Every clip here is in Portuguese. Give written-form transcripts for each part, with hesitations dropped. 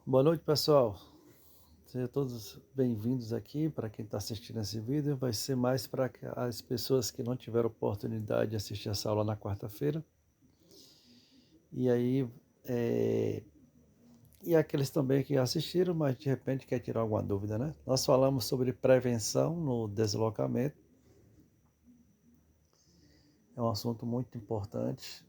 Boa noite, pessoal. Sejam todos bem-vindos aqui. Para quem está assistindo esse vídeo, vai ser mais para as pessoas que não tiveram oportunidade de assistir essa aula na quarta-feira. E aí, é, e aqueles também que assistiram, mas de repente quer tirar alguma dúvida, né? Nós falamos sobre prevenção no deslocamento. É um assunto muito importante.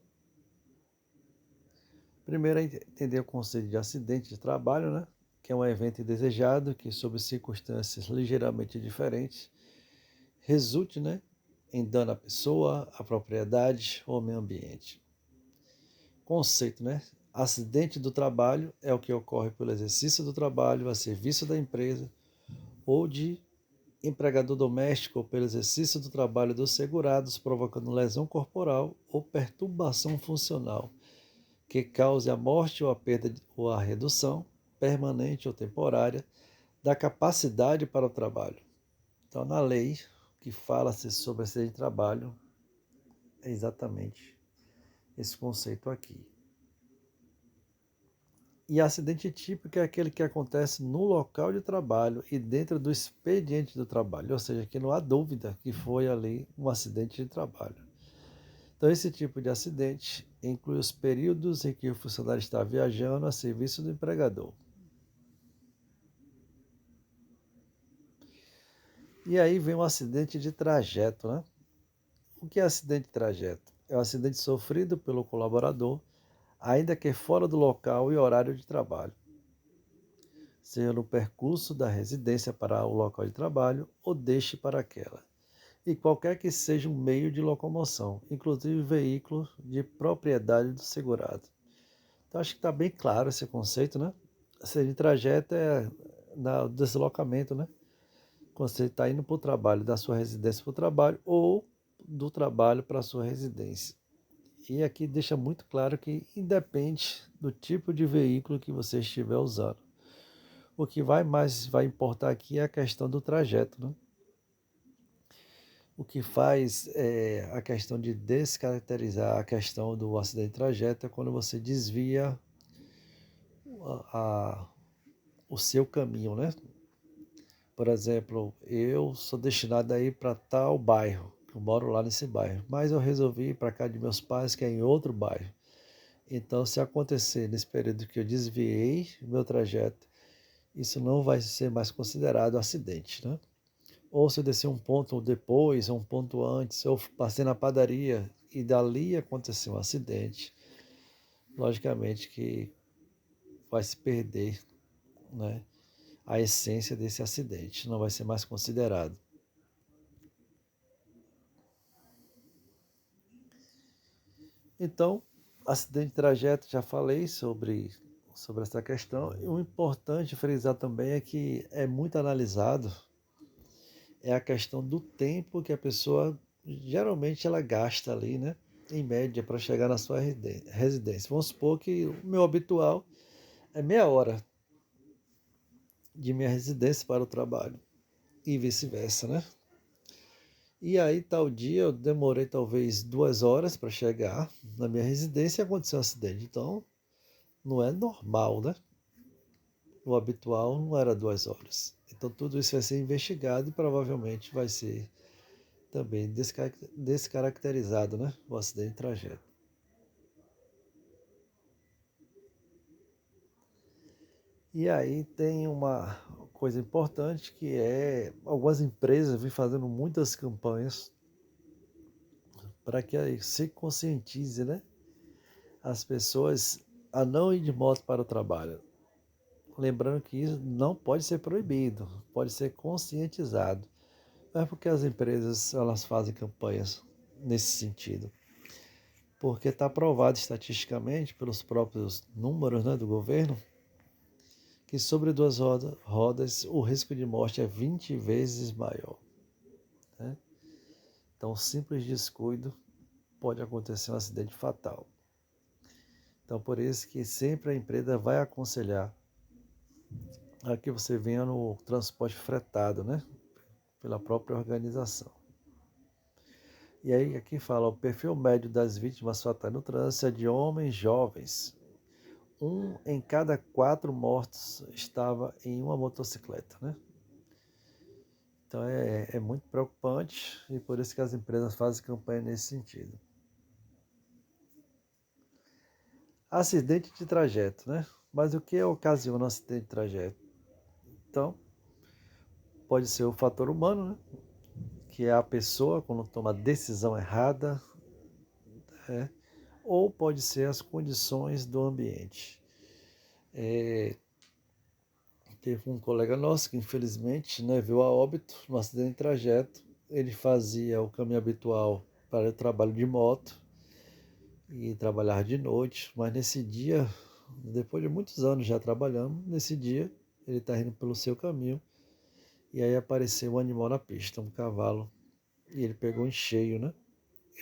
Primeiro é entender o conceito de acidente de trabalho, né? Que é um evento indesejado que, sob circunstâncias ligeiramente diferentes, resulte, né, em dano à pessoa, à propriedade ou ao meio ambiente. Conceito, né? Acidente do trabalho é o que ocorre pelo exercício do trabalho a serviço da empresa ou de empregador doméstico ou pelo exercício do trabalho dos segurados, provocando lesão corporal ou perturbação funcional que cause a morte ou a perda ou a redução permanente ou temporária da capacidade para o trabalho. Então, na lei que fala-se sobre acidente de trabalho, é exatamente esse conceito aqui. E acidente típico é aquele que acontece no local de trabalho e dentro do expediente do trabalho, ou seja, que não há dúvida que foi ali um acidente de trabalho. Então, esse tipo de acidente inclui os períodos em que o funcionário está viajando a serviço do empregador. E aí vem um acidente de trajeto, né? O que é acidente de trajeto? É um acidente sofrido pelo colaborador, ainda que fora do local e horário de trabalho, seja no percurso da residência para o local de trabalho ou deixe para aquela, e qualquer que seja um meio de locomoção, inclusive veículo de propriedade do segurado. Então acho que está bem claro esse conceito, né? Acidente de trajeto é o deslocamento, né? Quando você está indo para o trabalho, da sua residência para o trabalho ou do trabalho para a sua residência. E aqui deixa muito claro que independe do tipo de veículo que você estiver usando. O que vai importar aqui é a questão do trajeto, né? O que faz a questão de descaracterizar a questão do acidente de trajeto é quando você desvia a, a, o seu caminho, né? Por exemplo, eu sou destinado a ir para tal bairro, eu moro lá nesse bairro, mas eu resolvi ir para casa de meus pais, que é em outro bairro. Então, se acontecer nesse período que eu desviei o meu trajeto, isso não vai ser mais considerado acidente, né? Ou se eu descer um ponto depois, ou um ponto antes, ou passei na padaria e dali aconteceu um acidente, logicamente que vai se perder, né, a essência desse acidente, não vai ser mais considerado. Então, acidente de trajeto, já falei sobre essa questão. E o importante frisar também é que é muito analisado é a questão do tempo que a pessoa geralmente ela gasta ali, né? Em média, para chegar na sua residência. Vamos supor que o meu habitual é meia hora de minha residência para o trabalho e vice-versa, né? E aí, tal dia, eu demorei talvez 2 horas para chegar na minha residência e aconteceu um acidente. Então, não é normal, né? O habitual não era 2 horas. Então, tudo isso vai ser investigado e provavelmente vai ser também descaracterizado, né? O acidente de trajeto. E aí tem uma coisa importante que é algumas empresas vêm fazendo muitas campanhas para que aí se conscientize, né, as pessoas a não ir de moto para o trabalho. Lembrando que isso não pode ser proibido, pode ser conscientizado. Não é porque as empresas elas fazem campanhas nesse sentido. Porque está provado estatisticamente pelos próprios números, né, do governo que sobre duas rodas o risco de morte é 20 vezes maior, né? Então, um simples descuido pode acontecer um acidente fatal. Então, por isso que sempre a empresa vai aconselhar a que você venha no transporte fretado, né? Pela própria organização. E aí, aqui fala, o perfil médio das vítimas fatais no trânsito é de homens jovens. Um em cada 4 mortos estava em uma motocicleta, né? Então é muito preocupante e por isso que as empresas fazem campanha nesse sentido. Acidente de trajeto, né? Mas o que ocasiona um acidente de trajeto? Então, pode ser o fator humano, né? Que é a pessoa quando toma a decisão errada, né? Ou pode ser as condições do ambiente. Teve um colega nosso que infelizmente, né, veio a óbito no acidente de trajeto. Ele fazia o caminho habitual para o trabalho de moto e trabalhar de noite, mas nesse dia, depois de muitos anos já trabalhando, nesse dia ele está indo pelo seu caminho e aí apareceu um animal na pista, um cavalo, e ele pegou em cheio, né?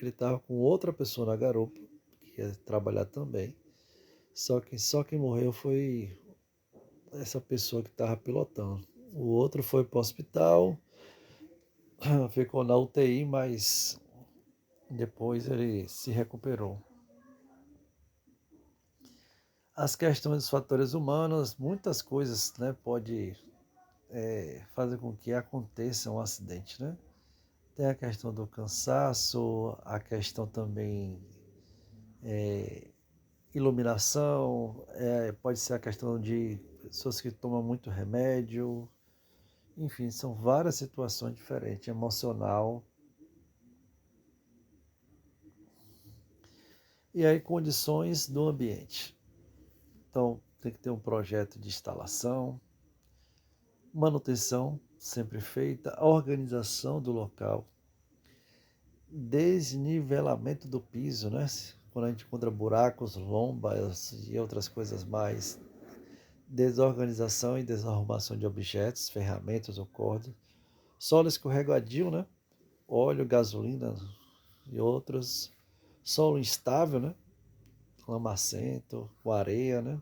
Ele estava com outra pessoa na garupa, que ia trabalhar também, só quem morreu foi essa pessoa que estava pilotando. O outro foi para o hospital, ficou na UTI, mas depois ele se recuperou. As questões dos fatores humanos, muitas coisas, né, pode fazer com que aconteça um acidente, né? Tem a questão do cansaço, a questão também iluminação, pode ser a questão de pessoas que tomam muito remédio, enfim, são várias situações diferentes, emocional. E aí condições do ambiente. Então tem que ter um projeto de instalação, manutenção sempre feita, a organização do local, desnivelamento do piso, né? Quando a gente encontra buracos, lombas e outras coisas mais, desorganização e desarrumação de objetos, ferramentas ou cordas, solo escorregadio, né? Óleo, gasolina e outros, solo instável, né? Lamacento, com areia, né?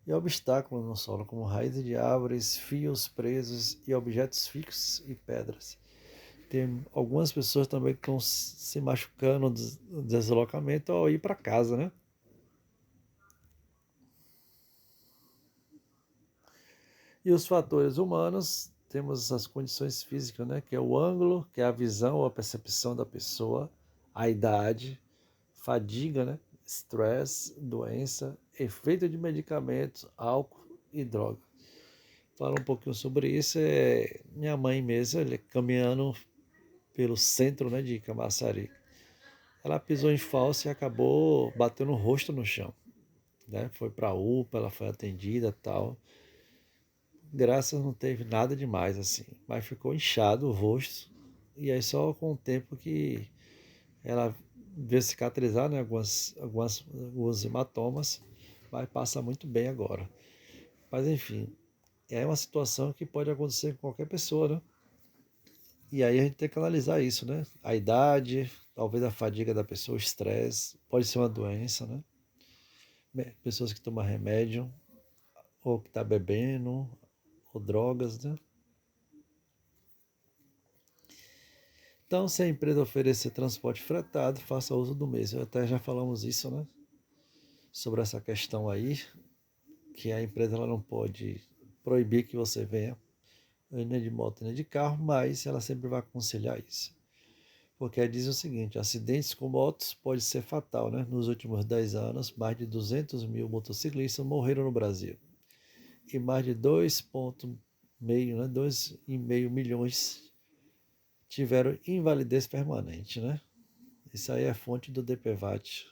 E obstáculos no solo, como raízes de árvores, fios presos e objetos fixos e pedras. Tem algumas pessoas também que estão se machucando no deslocamento ao ir para casa, né? E os fatores humanos, temos as condições físicas, né? Que é o ângulo, que é a visão ou a percepção da pessoa, a idade, fadiga, né? Stress, doença, efeito de medicamentos, álcool e droga. Falar um pouquinho sobre isso minha mãe mesmo, ele caminhando pelo centro, né, de Camaçari. Ela pisou em falso e acabou batendo o rosto no chão, né? Foi para a UPA, ela foi atendida, tal. Graças não teve nada demais assim, mas ficou inchado o rosto e aí só com o tempo que ela veio cicatrizar, né, alguns hematomas, mas passa muito bem agora. Mas enfim, é uma situação que pode acontecer com qualquer pessoa, né? E aí a gente tem que analisar isso, né? A idade, talvez a fadiga da pessoa, o estresse, pode ser uma doença, né? Pessoas que tomam remédio, ou que tá bebendo, ou drogas, né? Então, se a empresa oferecer transporte fretado, faça uso do mesmo. Até já falamos isso, né? Sobre essa questão aí, que a empresa ela não pode proibir que você venha nem de moto nem de carro, mas ela sempre vai aconselhar isso. Porque ela diz o seguinte: acidentes com motos pode ser fatal, né? Nos últimos 10 anos, mais de 200 mil motociclistas morreram no Brasil. E mais de 2,5, né? 2,5 milhões tiveram invalidez permanente, né? Isso aí é fonte do DPVAT.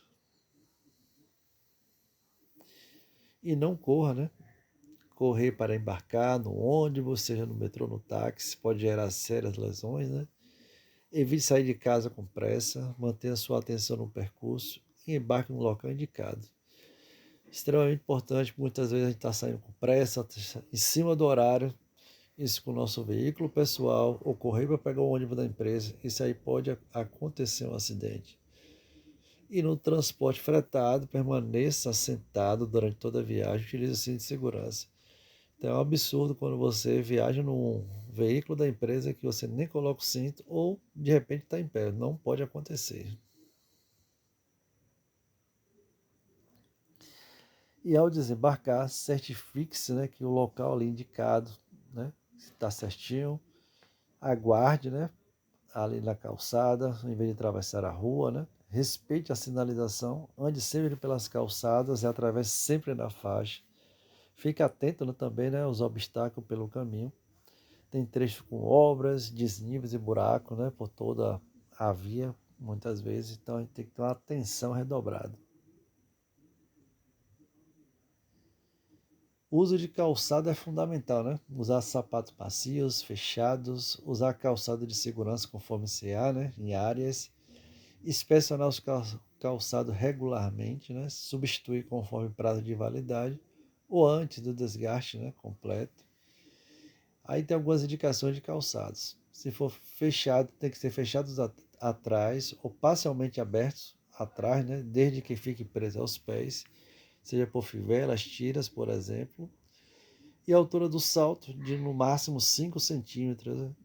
E não corra, né? Correr para embarcar no ônibus, seja no metrô, no táxi, pode gerar sérias lesões, né? Evite sair de casa com pressa, mantenha sua atenção no percurso e embarque no local indicado. Extremamente importante, muitas vezes a gente está saindo com pressa, em cima do horário, isso com o nosso veículo pessoal, ou correr para pegar o ônibus da empresa, isso aí pode acontecer um acidente. E no transporte fretado, permaneça sentado durante toda a viagem, utilize o cinto de segurança. Então é um absurdo quando você viaja num veículo da empresa que você nem coloca o cinto ou de repente está em pé. Não pode acontecer. E ao desembarcar, certifique-se, né, que o local ali indicado, né, está certinho, aguarde, né, ali na calçada, em vez de atravessar a rua, né, respeite a sinalização, ande sempre pelas calçadas e atravesse sempre na faixa. Fique atento, né, também, né, aos obstáculos pelo caminho. Tem trechos com obras, desníveis e buracos, né, por toda a via, muitas vezes, então a gente tem que ter uma atenção redobrada. O uso de calçado é fundamental, né? Usar sapatos macios, fechados, usar calçado de segurança conforme CA, né? Em áreas, inspecionar os calçados regularmente, né? Substituir conforme prazo de validade ou antes do desgaste, né? Completo. Aí tem algumas indicações de calçados. Se for fechado, tem que ser fechados atrás ou parcialmente abertos atrás, né? Desde que fique preso aos pés, seja por fivelas, tiras, por exemplo. E a altura do salto de no máximo 5 centímetros, né?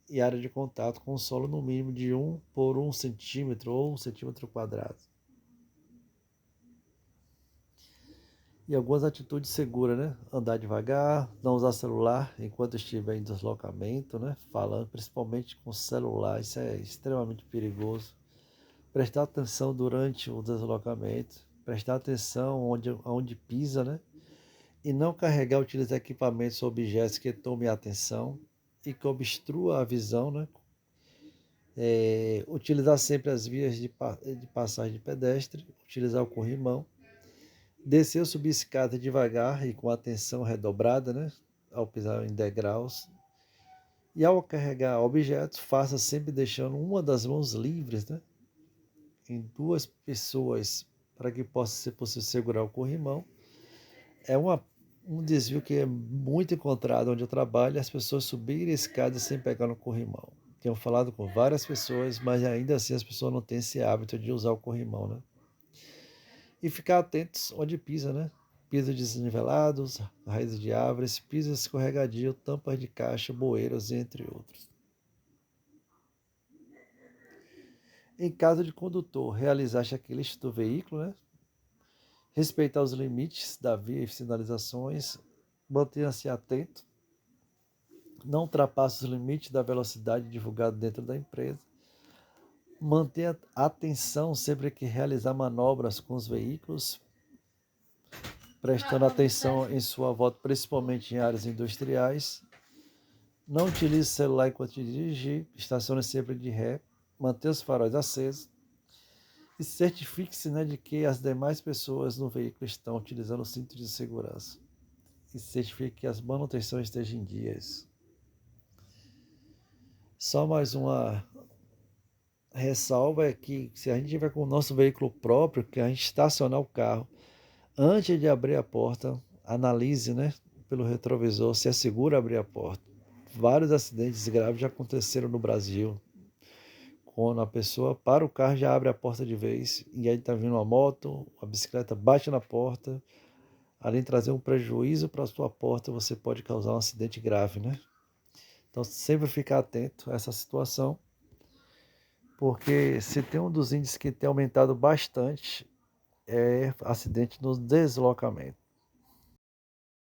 E área de contato com o solo no mínimo de 1 por 1 centímetro ou 1 centímetro quadrado. E algumas atitudes seguras, né? Andar devagar, não usar celular enquanto estiver em deslocamento, né? Falando principalmente com celular, isso é extremamente perigoso. Prestar atenção durante o deslocamento, prestar atenção onde pisa, né? E não carregar, utilizar equipamentos ou objetos que tomem atenção e que obstrua a visão, né? Utilizar sempre as vias de passagem de pedestre, utilizar o corrimão, descer ou subir escada devagar e com atenção redobrada, né? Ao pisar em degraus. E ao carregar objetos, faça sempre deixando uma das mãos livres, né? Em duas pessoas, para que possa ser possível segurar o corrimão. É um desvio que é muito encontrado onde eu trabalho, as pessoas subirem escadas sem pegar no corrimão. Tenho falado com várias pessoas, mas ainda assim as pessoas não têm esse hábito de usar o corrimão, né? E ficar atentos onde pisa, né? Pisos desnivelados, raízes de árvores, pisos escorregadio, tampas de caixa, bueiros, entre outros. Em caso de condutor, realizar checklist do veículo, né? Respeitar os limites da via e sinalizações, mantenha-se atento, não ultrapasse os limites da velocidade divulgada dentro da empresa, mantenha atenção sempre que realizar manobras com os veículos, prestando atenção em sua volta, principalmente em áreas industriais. Não utilize celular enquanto dirigir, estacione sempre de ré, mantenha os faróis acesos e certifique-se, né, de que as demais pessoas no veículo estão utilizando o cinto de segurança. E certifique que as manutenções estejam em dias. Só mais uma ressalva é que se a gente tiver com o nosso veículo próprio, que a gente estacionar o carro, antes de abrir a porta, analise, né, pelo retrovisor se é seguro abrir a porta. Vários acidentes graves já aconteceram no Brasil. Quando a pessoa para o carro, já abre a porta de vez, e aí está vindo uma moto, a bicicleta bate na porta, além de trazer um prejuízo para a sua porta, você pode causar um acidente grave, né? Então, sempre ficar atento a essa situação, porque se tem um dos índices que tem aumentado bastante, é acidente no deslocamento.